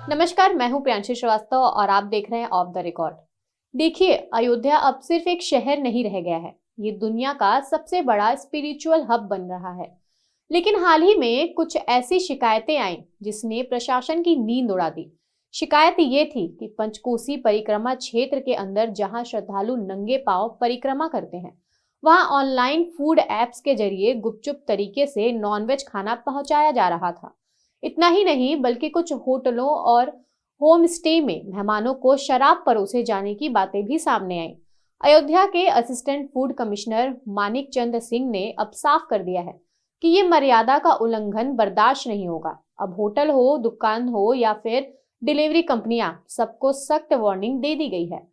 नमस्कार, मैं हूं प्रियांशी श्रीवास्तव और आप देख रहे हैं ऑफ द रिकॉर्ड। देखिए, अयोध्या अब सिर्फ एक शहर नहीं रह गया है, ये दुनिया का सबसे बड़ा स्पिरिचुअल हब बन रहा है। लेकिन हाल ही में कुछ ऐसी शिकायतें आईं जिसने प्रशासन की नींद उड़ा दी। शिकायत ये थी कि पंचकोसी परिक्रमा क्षेत्र के अंदर जहां श्रद्धालु नंगे पांव परिक्रमा करते हैं, वहां ऑनलाइन फूड एप्स के जरिए गुपचुप तरीके से नॉनवेज खाना पहुंचाया जा रहा था। इतना ही नहीं, बल्कि कुछ होटलों और होम स्टे में मेहमानों को शराब परोसे जाने की बातें भी सामने आई। अयोध्या के असिस्टेंट फूड कमिश्नर मानिक चंद सिंह ने अब साफ कर दिया है कि ये मर्यादा का उल्लंघन बर्दाश्त नहीं होगा। अब होटल हो, दुकान हो या फिर डिलीवरी कंपनियां, सबको सख्त वार्निंग दे दी गई है।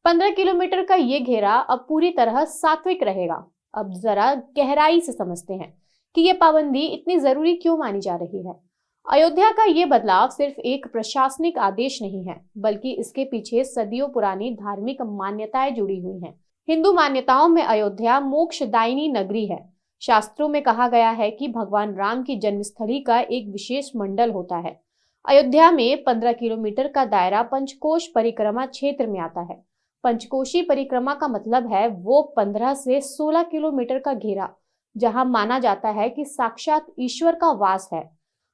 15 किलोमीटर का ये घेरा अब पूरी तरह सात्विक रहेगा। अब जरा गहराई से समझते हैं कि ये पाबंदी इतनी जरूरी क्यों मानी जा रही है। अयोध्या का ये बदलाव सिर्फ एक प्रशासनिक आदेश नहीं है, बल्कि इसके पीछे सदियों पुरानी धार्मिक मान्यताएं जुड़ी हुई हैं। हिंदू मान्यताओं में अयोध्या मोक्षदायिनी नगरी है। शास्त्रों में कहा गया है कि भगवान राम की जन्मस्थली का एक विशेष मंडल होता है। अयोध्या में 15 किलोमीटर का दायरा पंचकोश परिक्रमा क्षेत्र में आता है। पंचकोशी परिक्रमा का मतलब है वो 15 से 16 किलोमीटर का घेरा, जहां माना जाता है कि साक्षात ईश्वर का वास है।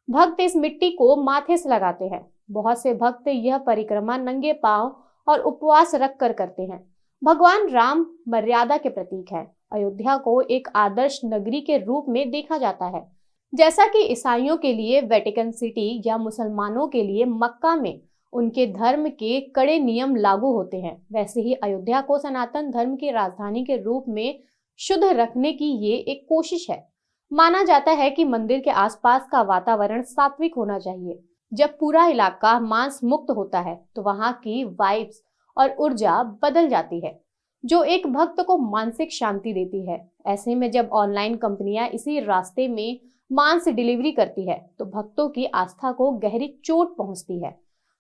भक्त इस मिट्टी को माथे से लगाते हैं। बहुत से भक्त यह परिक्रमा नंगे पांव और उपवास रख कर करते हैं। भगवान राम मर्यादा के प्रतीक है। अयोध्या को एक आदर्श नगरी के रूप में देखा जाता है। जैसा कि ईसाइयों के लिए वेटिकन सिटी या मुसलमानों के लिए मक्का में उनके धर्म के कड़े नियम लागू होते हैं, वैसे ही अयोध्या को सनातन धर्म की राजधानी के रूप में शुद्ध रखने की ये एक कोशिश है। माना जाता है कि मंदिर के आसपास का वातावरण सात्विक होना चाहिए। जब पूरा इलाका मांस मुक्त होता है तो वहां की वाइब्स और ऊर्जा बदल जाती है, जो एक भक्त को मानसिक शांति देती है। ऐसे में जब ऑनलाइन कंपनियां इसी रास्ते में मांस डिलीवरी करती है तो भक्तों की आस्था को गहरी चोट पहुंचती है।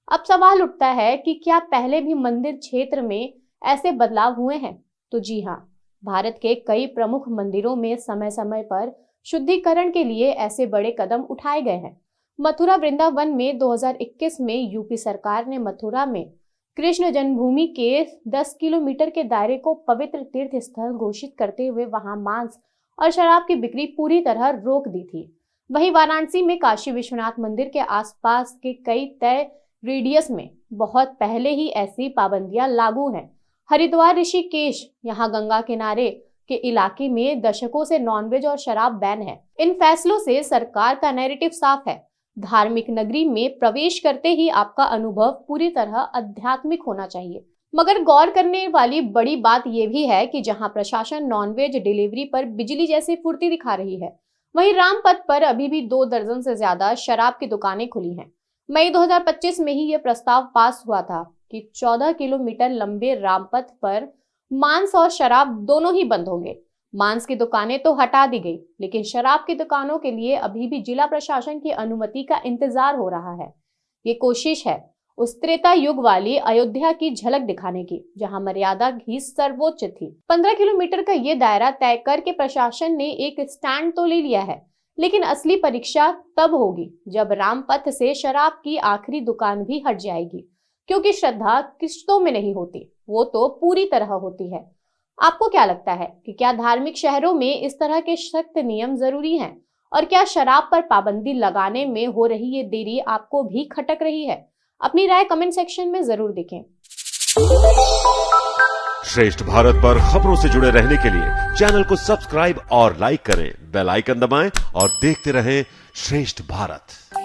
अब सवाल उठता है कि क्या पहले भी मंदिर क्षेत्र में ऐसे बदलाव हुए हैं? तो जी हाँ, भारत के कई प्रमुख मंदिरों में समय समय पर शुद्धिकरण के लिए ऐसे बड़े कदम उठाए गए हैं। मथुरा वृंदावन में 2021 में यूपी सरकार ने मथुरा में कृष्ण जन्मभूमि के 10 किलोमीटर के दायरे को पवित्र तीर्थ स्थल घोषित करते हुए वहां मांस और शराब की बिक्री पूरी तरह रोक दी थी। वहीं वाराणसी में काशी विश्वनाथ मंदिर के आसपास के कई तय रेडियस में बहुत पहले ही ऐसी पाबंदियां लागू हैं। हरिद्वार, ऋषिकेश, यहाँ गंगा किनारे के इलाके में दशकों से नॉनवेज और शराब बैन है। इन फैसलों से सरकार का नैरेटिव साफ है। धार्मिक नगरी में प्रवेश करते ही आपका अनुभव पूरी तरह आध्यात्मिक होना चाहिए। मगर गौर करने वाली बड़ी बात यह भी है कि जहां प्रशासन नॉनवेज डिलीवरी पर बिजली जैसी फुर्ती दिखा रही है, वहीं रामपथ पर अभी भी 2 दर्जन से ज्यादा शराब की दुकानें खुली हैं। मई 2025 में ही यह प्रस्ताव पास हुआ था कि 14 किलोमीटर लंबे रामपथ पर मांस और शराब दोनों ही बंद होंगे। मांस की दुकानें तो हटा दी गई, लेकिन शराब की दुकानों के लिए अभी भी जिला प्रशासन की अनुमति का इंतजार हो रहा है। ये कोशिश है उस त्रेता युग वाली अयोध्या की झलक दिखाने की, जहां मर्यादा ही सर्वोच्च थी। 15 किलोमीटर का ये दायरा तय करके प्रशासन ने एक स्टैंड तो ले लिया है, लेकिन असली परीक्षा तब होगी जब रामपथ से शराब की आखिरी दुकान भी हट जाएगी, क्योंकि श्रद्धा किश्तों में नहीं होती, वो तो पूरी तरह होती है। आपको क्या लगता है कि क्या धार्मिक शहरों में इस तरह के सख्त नियम जरूरी हैं? और क्या शराब पर पाबंदी लगाने में हो रही ये देरी आपको भी खटक रही है? अपनी राय कमेंट सेक्शन में जरूर लिखें। श्रेष्ठ भारत पर खबरों से जुड़े रहने के लिए चैनल को सब्सक्राइब और लाइक करें, बेल आइकन दबाएं और देखते रहें श्रेष्ठ भारत।